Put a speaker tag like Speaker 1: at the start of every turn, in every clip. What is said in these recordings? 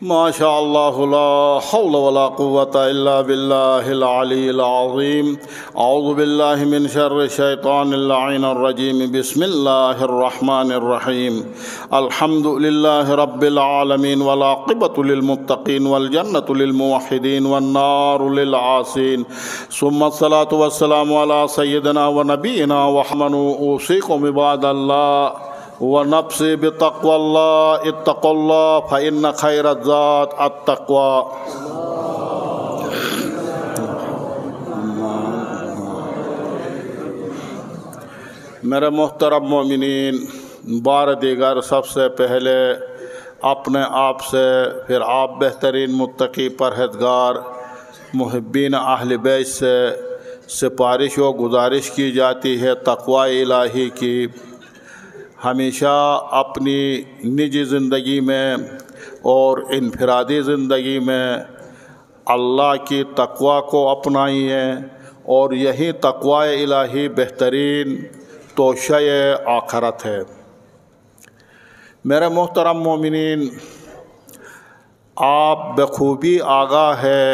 Speaker 1: ماشاء اللہ لا حول ولا قوة الا باللہ العلی العظیم اعوذ باللہ من شر الشیطان اللعین الرجیم بسم اللہ الرحمن الرحیم الحمد للہ رب العالمین والعاقبۃ للمتقین والجنۃ للموحدین والنار للعاصین ثم الصلاة والسلام علی سیدنا ونبینا وحمن اوصیکم عباد اللہ ونفسی بتقوى اللہ اتقوا اللہ فإن خیر الزاد التقوى۔ میرے محترم مومنین، بار دیگر سب سے پہلے اپنے آپ سے، پھر آپ بہترین متقی پرہیزگار محبین اہل بیت سے سفارش و گزارش کی جاتی ہے تقوی الہی کی۔ ہمیشہ اپنی نجی زندگی میں اور انفرادی زندگی میں اللہ کی تقوی کو اپنائیے، اور یہی تقوی الہی بہترین توشہ آخرت ہے۔ میرے محترم مومنین، آپ بخوبی آگاہ ہے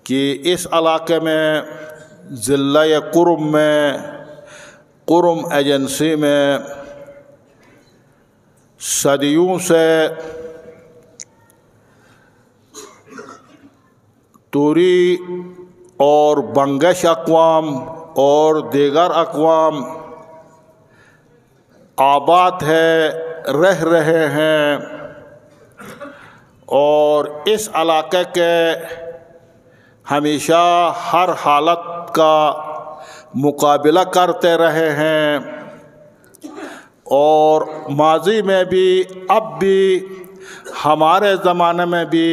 Speaker 1: کہ اس علاقے میں ضلع کرم میں کرم ایجنسی میں صدیوں سے توری اور بنگش اقوام اور دیگر اقوام آباد ہے، رہ رہے ہیں، اور اس علاقے کے ہمیشہ ہر حالت کا مقابلہ کرتے رہے ہیں، اور ماضی میں بھی، اب بھی، ہمارے زمانے میں بھی،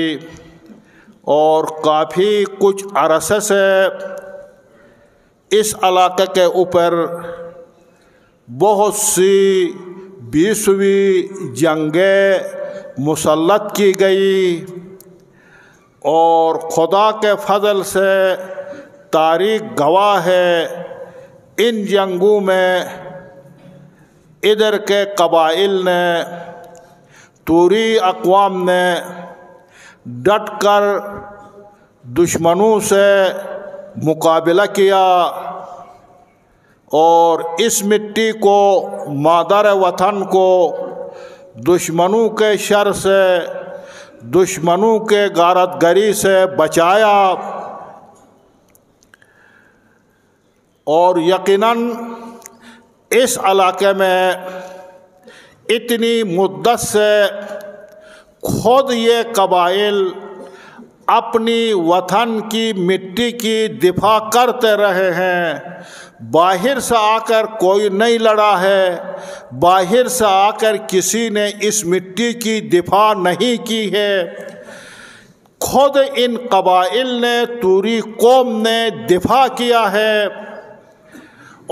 Speaker 1: اور کافی کچھ عرصے سے اس علاقے کے اوپر بہت سی 20ویں جنگیں مسلط کی گئی، اور خدا کے فضل سے تاریخ گواہ ہے ان جنگوں میں ادھر کے قبائل نے، توری اقوام نے ڈٹ کر دشمنوں سے مقابلہ کیا، اور اس مٹی کو، مادر وطن کو دشمنوں کے شر سے، دشمنوں کے غارت گری سے بچایا، اور یقیناً اس علاقے میں اتنی مدت سے خود یہ قبائل اپنی وطن کی مٹی کی دفاع کرتے رہے ہیں۔ باہر سے آ کر کوئی نہیں لڑا ہے، باہر سے آ کر کسی نے اس مٹی کی دفاع نہیں کی ہے، خود ان قبائل نے، توری قوم نے دفاع کیا ہے،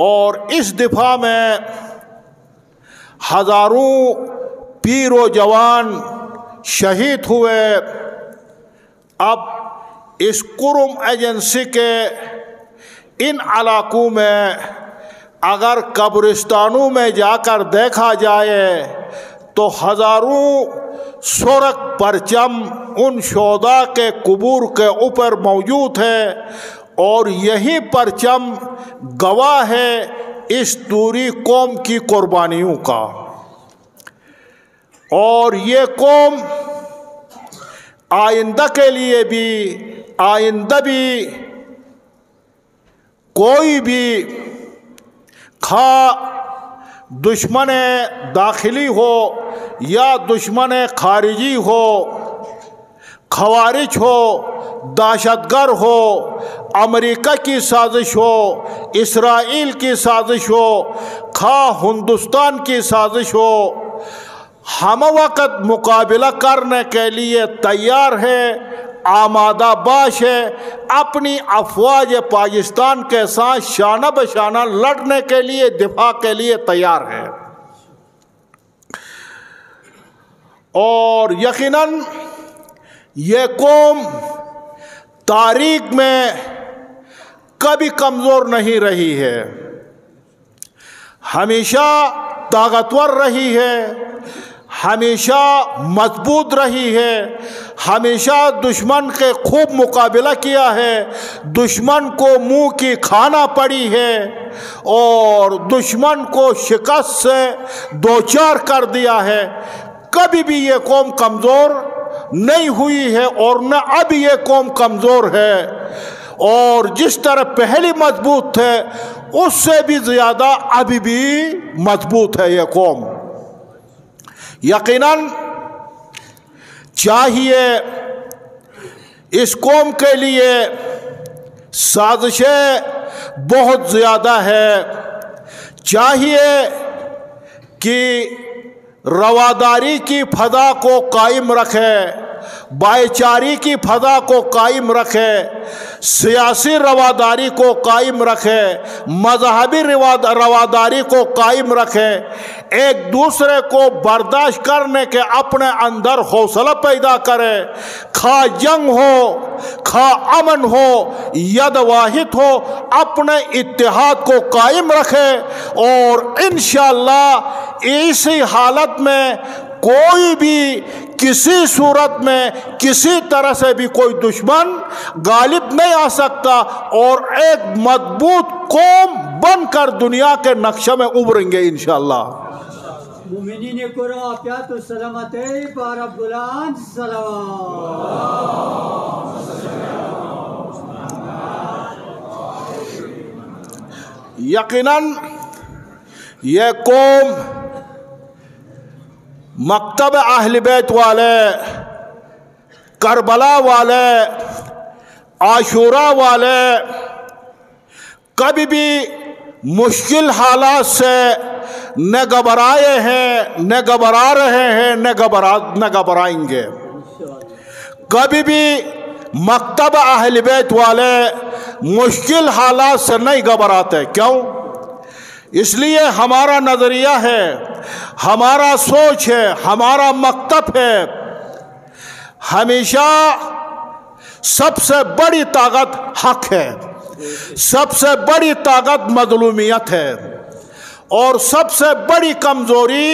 Speaker 1: اور اس دفاع میں ہزاروں پیر و جوان شہید ہوئے۔ اب اس کرم ایجنسی کے ان علاقوں میں اگر قبرستانوں میں جا کر دیکھا جائے تو ہزاروں سرخ پرچم ان شہداء کے قبور کے اوپر موجود ہے، اور یہی پرچم گواہ ہے اس توری قوم کی قربانیوں کا۔ اور یہ قوم آئندہ کے لیے بھی، آئندہ بھی کوئی بھی دشمن داخلی ہو یا دشمن خارجی ہو، خوارج ہو، دہشت گرد ہو، امریکہ کی سازش ہو، اسرائیل کی سازش ہو، ہندوستان کی سازش ہو، ہم وقت مقابلہ کرنے کے لیے تیار ہے، آمادہ باش ہے، اپنی افواج پاکستان کے ساتھ شانہ بشانہ لڑنے کے لیے، دفاع کے لیے تیار ہے۔ اور یقیناً یہ قوم تاریخ میں کبھی کمزور نہیں رہی ہے، ہمیشہ طاقتور رہی ہے، ہمیشہ مضبوط رہی ہے، ہمیشہ دشمن کے خوب مقابلہ کیا ہے، دشمن کو منہ کی کھانا پڑی ہے اور دشمن کو شکست سے دوچار کر دیا ہے۔ کبھی بھی یہ قوم کمزور نہیں ہوئی ہے اور نہ اب یہ قوم کمزور ہے، اور جس طرح پہلی مضبوط تھے اس سے بھی زیادہ ابھی بھی مضبوط ہے یہ قوم۔ یقیناً چاہیے اس قوم کے لیے سازشیں بہت زیادہ ہے، چاہیے کہ رواداری کی فضا کو قائم رکھے، بھائی چارے کی فضا کو قائم رکھے، سیاسی رواداری کو قائم رکھے، مذہبی رواداری کو قائم رکھے، ایک دوسرے کو برداشت کرنے کے اپنے اندر حوصلہ پیدا کرے، خواہ جنگ ہو خواہ امن ہو، ید واحد ہو، اپنے اتحاد کو قائم رکھے، اور انشاءاللہ اسی حالت میں کوئی بھی کسی صورت میں کسی طرح سے بھی کوئی دشمن غالب نہیں آ سکتا، اور ایک مضبوط قوم بن کر دنیا کے نقشے میں ابھریں گے انشاءاللہ۔
Speaker 2: مومنین کرام عافیت و سلامت با رب العالمین صلوات۔
Speaker 1: یقیناً یہ قوم مکتب اہل بیت والے، کربلا والے، عاشورہ والے کبھی بھی مشکل حالات سے نہ گھبرائے ہیں، نہ گھبرا رہے ہیں، نہ گھبرائیں گے۔ کبھی بھی مکتب اہل بیت والے مشکل حالات سے نہیں گھبراتے۔ کیوں؟ اس لیے ہمارا نظریہ ہے، ہمارا سوچ ہے، ہمارا مکتب ہے، ہمیشہ سب سے بڑی طاقت حق ہے، سب سے بڑی طاقت مظلومیت ہے، اور سب سے بڑی کمزوری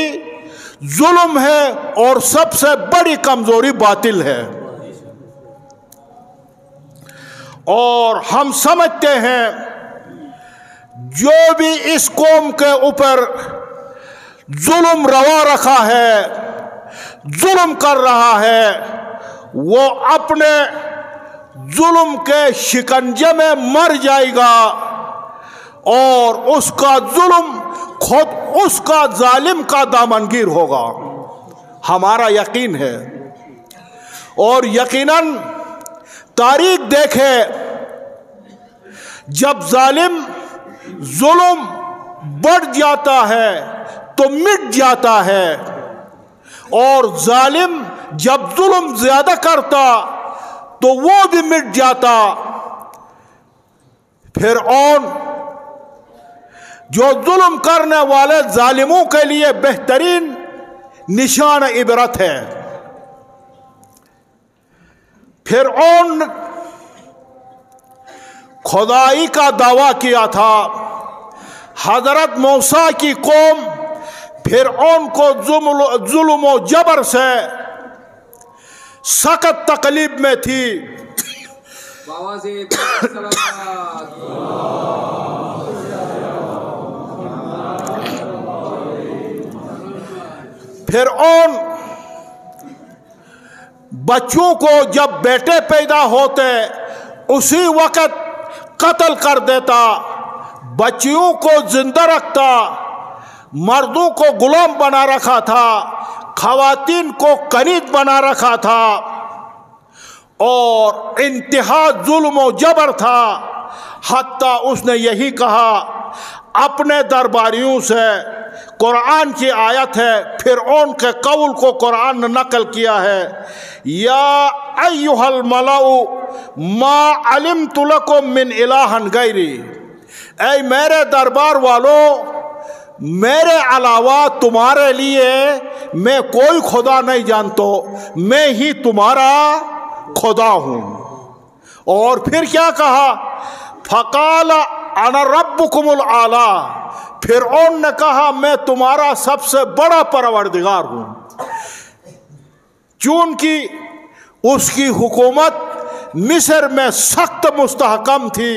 Speaker 1: ظلم ہے، اور سب سے بڑی کمزوری باطل ہے۔ اور ہم سمجھتے ہیں جو بھی اس قوم کے اوپر ظلم روا رکھا ہے، ظلم کر رہا ہے، وہ اپنے ظلم کے شکنجے میں مر جائے گا، اور اس کا ظلم خود اس کا ظالم کا دامنگیر ہوگا، ہمارا یقین ہے۔ اور یقیناً تاریخ دیکھے، جب ظالم ظلم بڑھ جاتا ہے تو مٹ جاتا ہے، اور ظالم جب ظلم زیادہ کرتا تو وہ بھی مٹ جاتا۔ فرعون جو ظلم کرنے والے ظالموں کے لیے بہترین نشان عبرت ہے۔ فرعون خدائی کا دعویٰ کیا تھا، حضرت موسیٰ کی قوم فرعون کو ظلم و جبر سے سخت تکلیف میں تھی۔ فرعون بچوں کو جب بیٹے پیدا ہوتے اسی وقت قتل کر دیتا، بچیوں کو زندہ رکھتا، مردوں کو غلام بنا رکھا تھا، خواتین کو کنیز بنا رکھا تھا، اور انتہا ظلم و جبر تھا۔ حتیٰ اس نے یہی کہا اپنے درباریوں سے، قرآن کی آیت ہے، فرعون کے قول کو قرآن نے نقل کیا ہے، یا ایھا الملأ ما علمت لکم من الہ غیری، اے میرے دربار والوں، میرے علاوہ تمہارے لیے میں کوئی خدا نہیں جانتا، میں ہی تمہارا خدا ہوں۔ اور پھر کیا کہا؟ فقال انا ربکم الاعلی، فرعون نے کہا میں تمہارا سب سے بڑا پروردگار ہوں۔ چونکہ اس کی حکومت مصر میں سخت مستحکم تھی،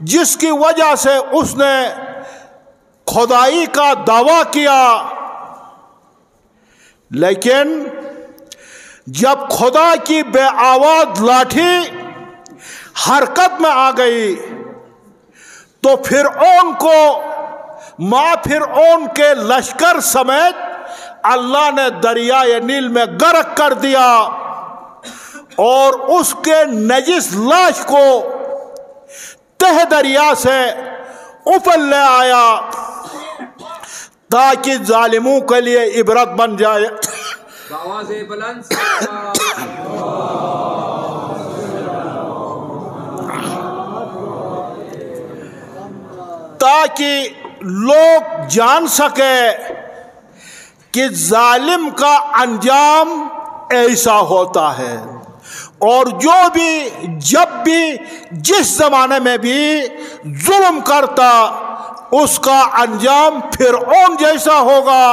Speaker 1: جس کی وجہ سے اس نے خدائی کا دعویٰ کیا، لیکن جب خدا کی بے آواز لاٹھی حرکت میں آ گئی تو فرعون کو فرعون کے لشکر سمیت اللہ نے دریائے نیل میں غرق کر دیا اور اس کے نجس لاش کو تہ دریا سے اوپر لے آیا تاکہ ظالموں کے لیے عبرت بن جائے۔
Speaker 3: آواز بلند
Speaker 1: تاکہ لوگ جان سکے کہ ظالم کا انجام ایسا ہوتا ہے، اور جو بھی جب بھی جس زمانے میں بھی ظلم کرتا اس کا انجام فرعون جیسا ہوگا،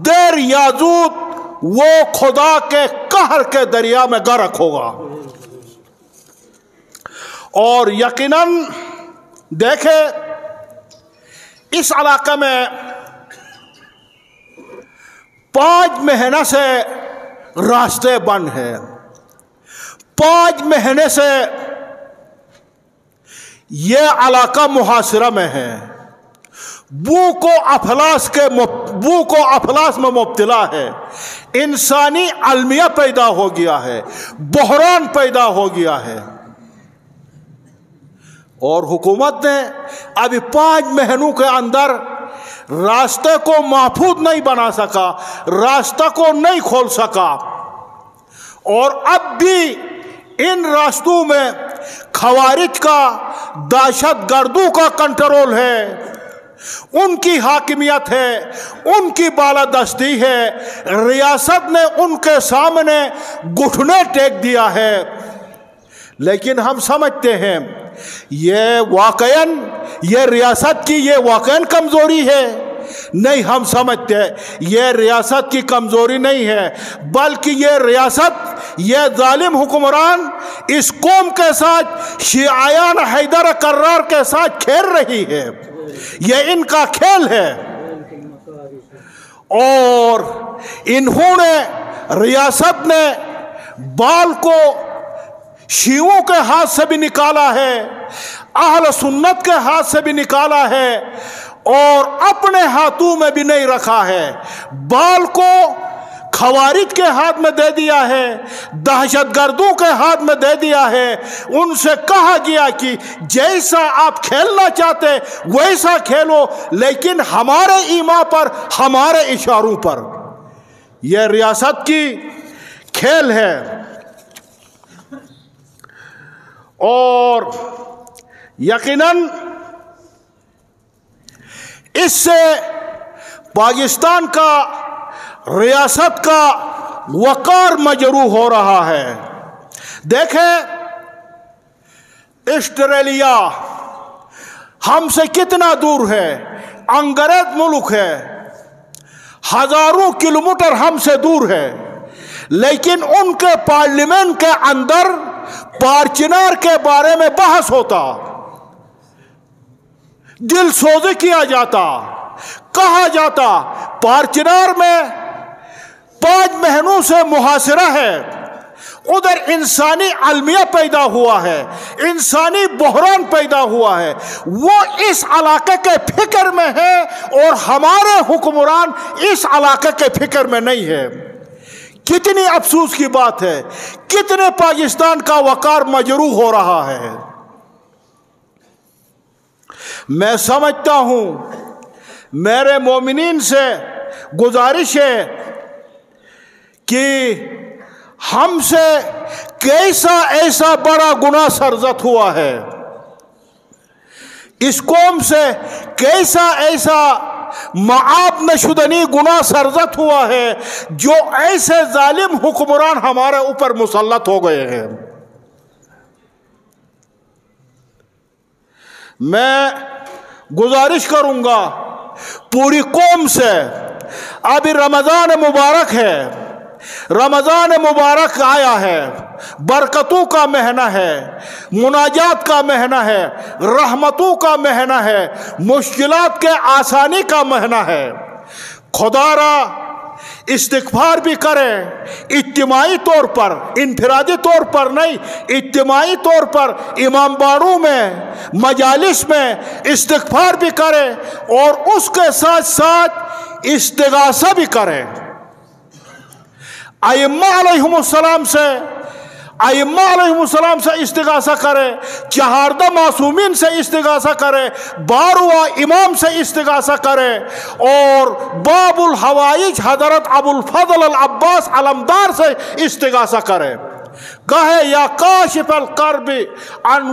Speaker 1: دیر یا زود وہ خدا کے قہر کے دریا میں غرق ہوگا۔ اور یقیناً دیکھیں اس علاقے میں 5 مہینے سے راستے بند ہیں، 5 مہینے سے یہ علاقہ محاصرہ میں ہے، بھوک و افلاس میں مبتلا ہے، انسانی المیہ پیدا ہو گیا ہے، بحران پیدا ہو گیا ہے، اور حکومت نے ابھی 5 مہینوں کے اندر راستے کو محفوظ نہیں بنا سکا، راستہ کو نہیں کھول سکا، اور اب بھی ان راستوں میں خوارج کا، دہشت گردوں کا کنٹرول ہے، ان کی حاکمیت ہے، ان کی بالادستی ہے، ریاست نے ان کے سامنے گھٹنے ٹیک دیا ہے۔ لیکن ہم سمجھتے ہیں یہ ریاست کی یہ واقعاً کمزوری ہے؟ نہیں، ہم سمجھتے ہیں یہ ریاست کی کمزوری نہیں ہے، بلکہ یہ ریاست، یہ ظالم حکمران اس قوم کے ساتھ، شیعیان حیدر کرار کے ساتھ کھیل رہی ہے، یہ ان کا کھیل ہے، اور انہوں نے ریاست نے بال کو شیعوں کے ہاتھ سے بھی نکالا ہے، اہل سنت کے ہاتھ سے بھی نکالا ہے، اور اپنے ہاتھوں میں بھی نہیں رکھا ہے، بال کو خوارج کے ہاتھ میں دے دیا ہے، دہشت گردوں کے ہاتھ میں دے دیا ہے۔ ان سے کہا گیا کہ جیسا آپ کھیلنا چاہتے ویسا کھیلو، لیکن ہمارے ایما پر، ہمارے اشاروں پر۔ یہ ریاست کی کھیل ہے، اور یقیناً اس سے پاکستان کا، ریاست کا وقار مجروح ہو رہا ہے۔ دیکھیں آسٹریلیا ہم سے کتنا دور ہے، انگریز ملک ہے، ہزاروں کلومیٹر ہم سے دور ہے، لیکن ان کے پارلیمنٹ کے اندر پارچنار کے بارے میں بحث ہوتا، دل سوزی کیا جاتا، کہا جاتا پارچنار میں 5 مہینوں سے محاصرہ ہے، ادھر انسانی المیہ پیدا ہوا ہے، انسانی بحران پیدا ہوا ہے، وہ اس علاقے کے فکر میں ہے، اور ہمارے حکمران اس علاقے کے فکر میں نہیں ہے۔ کتنی افسوس کی بات ہے، کتنے پاکستان کا وقار مجروح ہو رہا ہے۔ میں سمجھتا ہوں میرے مومنین سے گزارش ہے کہ ہم سے کیسا ایسا بڑا گناہ سرزد ہوا ہے، اس قوم سے کیسا ایسا معاب نشدنی گناہ سرزد ہوا ہے، جو ایسے ظالم حکمران ہمارے اوپر مسلط ہو گئے ہیں۔ میں گزارش کروں گا پوری قوم سے، ابھی رمضان مبارک ہے، رمضان مبارک آیا ہے، برکتوں کا مہینہ ہے، مناجات کا مہینہ ہے، رحمتوں کا مہینہ ہے، مشکلات کے آسانی کا مہینہ ہے۔ خدا را استغفار بھی کرے، اجتماعی طور پر، انفرادی طور پر نہیں، اجتماعی طور پر امام باڑوں میں، مجالس میں استغفار بھی کرے، اور اس کے ساتھ ساتھ استغاثہ بھی کرے۔ ائمہ علیہم السلام سے استغاثہ کرے، 14 معصومین سے استغاثہ کرے، 12واں امام سے استغاثہ کرے، اور باب الحوائج حضرت ابو الفضل العباس علمدار سے استغاثہ کرے۔ کہے یا کاشف الکرب عن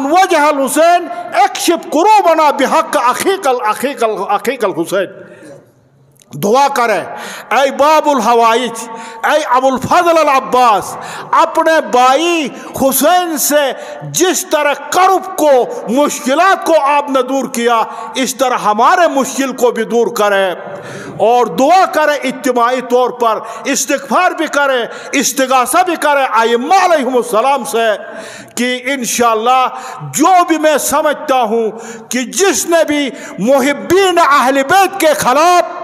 Speaker 1: وجہ الحسین اکشف کروبنا بحق اخیک الحسین۔ دعا کرے، اے باب الحوائج، اے ابو الفضل العباس، اپنے بھائی حسین سے جس طرح کرب کو، مشکلات کو آپ نے دور کیا، اس طرح ہمارے مشکل کو بھی دور کرے، اور دعا کرے اجتماعی طور پر، استغفار بھی کرے، استغاثہ بھی کرے ائمہ علیہم السلام سے، کہ انشاءاللہ جو بھی میں سمجھتا ہوں کہ جس نے بھی محبین اہل بیت کے خلاف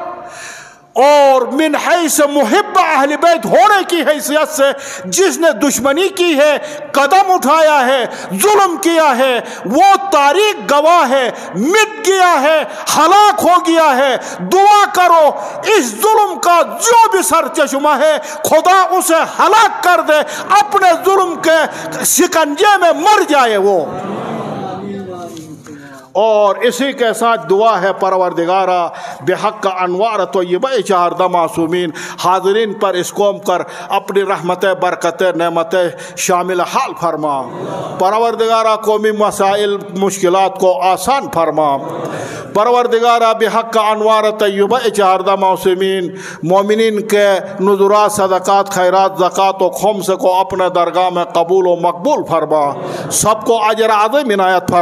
Speaker 1: اور من حیث محب اہل بیت ہونے کی حیثیت سے جس نے دشمنی کی ہے، قدم اٹھایا ہے، ظلم کیا ہے، وہ تاریخ گواہ ہے، مٹ گیا ہے، ہلاک ہو گیا ہے۔ دعا کرو اس ظلم کا جو بھی سرچشمہ ہے خدا اسے ہلاک کر دے، اپنے ظلم کے شکنجے میں مر جائے وہ۔ اور اسی کے ساتھ دعا ہے پروردگارہ بحق انوار طیبہ 14 معصومین حاضرین پر اس قوم کر اپنی رحمت برکت نعمت شامل حال فرما۔ پروردگارہ قومی مسائل مشکلات کو آسان فرما۔ پروردگارہ بحق انوار طیبہ 14 معصومین مومنین کے نذرات، صدقات، خیرات، زکوٰۃ و خمس کو اپنے درگاہ میں قبول و مقبول فرما، سب کو اجر عظیم عنایت فرما۔